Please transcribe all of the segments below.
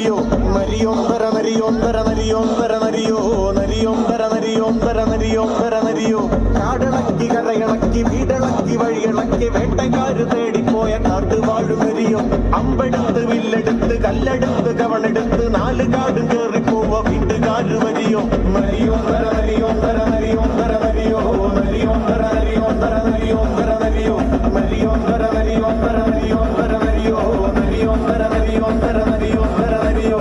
നരിയോ നരിയൊന്നര നരിയൊന്നര നരിയൊന്നര നരിയോ നരിയൊന്നര നരിയൊന്നര നരിയൊന്നര നരിയോ കാടിളക്കി കരയിളക്കി വീടിളക്കി വഴിയിളക്കി വേട്ടക്കാര് തേടിപ്പോയ കാട്ടുവാഴു നരിയോ അമ്പെടുത്ത് വില്ലെടുത്ത് കല്ലെടുത്ത് കവണെടുത്ത് നാല് കാട് കേറിപ്പോവ വീട്ടുകാര് വരിയോ നരിയൊന്നര നരിയൊന്നര നരിയൊന്നര നരിയോ നരിയൊന്നര നരിയൊന്നര നരിയൊന്നര നരിയോ നരിയൊന്നര നരിയൊന്നര നരിയൊന്നര നരിയോ നരിയൊന്നര നരിയൊന്നര നരിയൊന്നര നരിയോ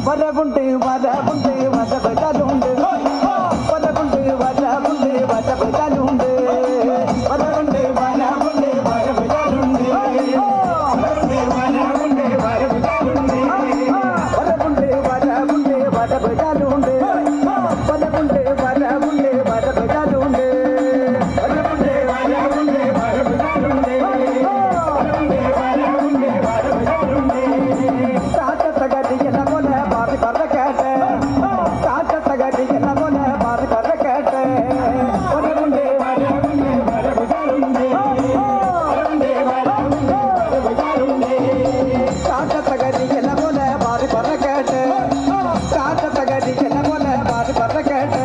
വരവുണ്ട് വരവുണ്ട് വരവലുണ്ട് വരവുണ്ട് വരവുണ്ട് വരവലുണ്ട് വരവുണ്ട് വരവുണ്ട് വരവലുണ്ട് വരവുണ്ട് വരവുണ്ട് വരവലുണ്ട് വരവുണ്ട് വരവുണ്ട് വരവലുണ്ട് വരവുണ്ട് വരവുണ്ട് വരവലുണ്ട് വരവുണ്ട് വരവുണ്ട് വരവലുണ്ട് കാറ്റത്തകടിക്കുന്ന പോലെ പാറി പറ കേട്ടെ കാറ്റത്തകടിക്കുന്ന പോലെ പാറി പറ കേട്ടെ വരവുണ്ട് വരവുണ്ട് വരവുണ്ട് വരവുണ്ട് വരവുണ്ട് വരവുണ്ട് കാറ്റത്തകടിക്കുന്ന പോലെ പാറി പറ കേട്ടെ കാറ്റത്തകടിക്കുന്ന പോലെ പാറി പറ കേട്ടെ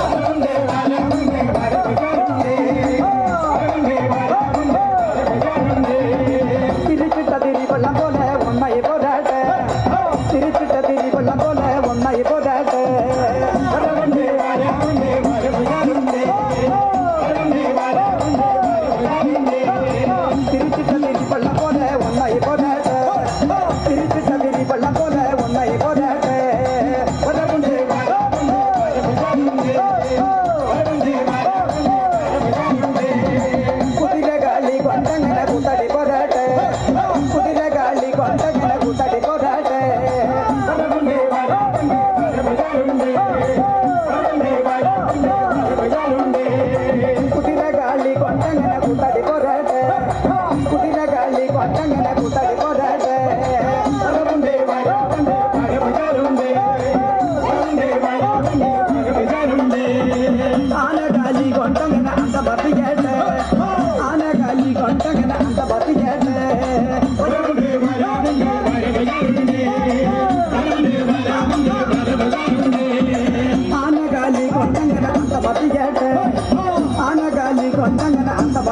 വരവുണ്ട് വരവുണ്ട് വരവുണ്ട് തിരിച്ചിട്ട തിരി വെള്ളം പോലെ ഒന്നായി പോരാട്ടെ തിരിച്ചിട്ട തിരി വെള്ളം പോലെ ഒന്നായി പോരാട്ടെ വരവുണ്ട് വരവുണ്ട് വരവുണ്ട് തിരിച്ചിട്ട തിരി വെള്ളം പോലെ ഒന്നായി പോരാട്ടെ തിരിച്ചിട്ട തിരി വെള്ളം പോലെ ഒന്നായി പോരാട്ടെ വരവുണ്ട് വരവുണ്ട് കുതിരകാലി കൊണ്ടങ്ങനെ കൂത്തടി പോരാട്ടെ കുതിരകാലി കൊണ്ടങ്ങനെ കൂത്തടി പോരാട്ടെ വരവുണ്ട് വരവുണ്ട് കുതിരകാലി കൊണ്ടങ്ങനെ കൂത്തടി പോരാട്ടെ കുതിരകാലി കൊണ്ടങ്ങനെ കൂത്തടി പോരാട്ടെ വരവുണ്ട് വരവുണ്ട് വരവുണ്ട് ആനകാലി കൊണ്ടങ്ങനെ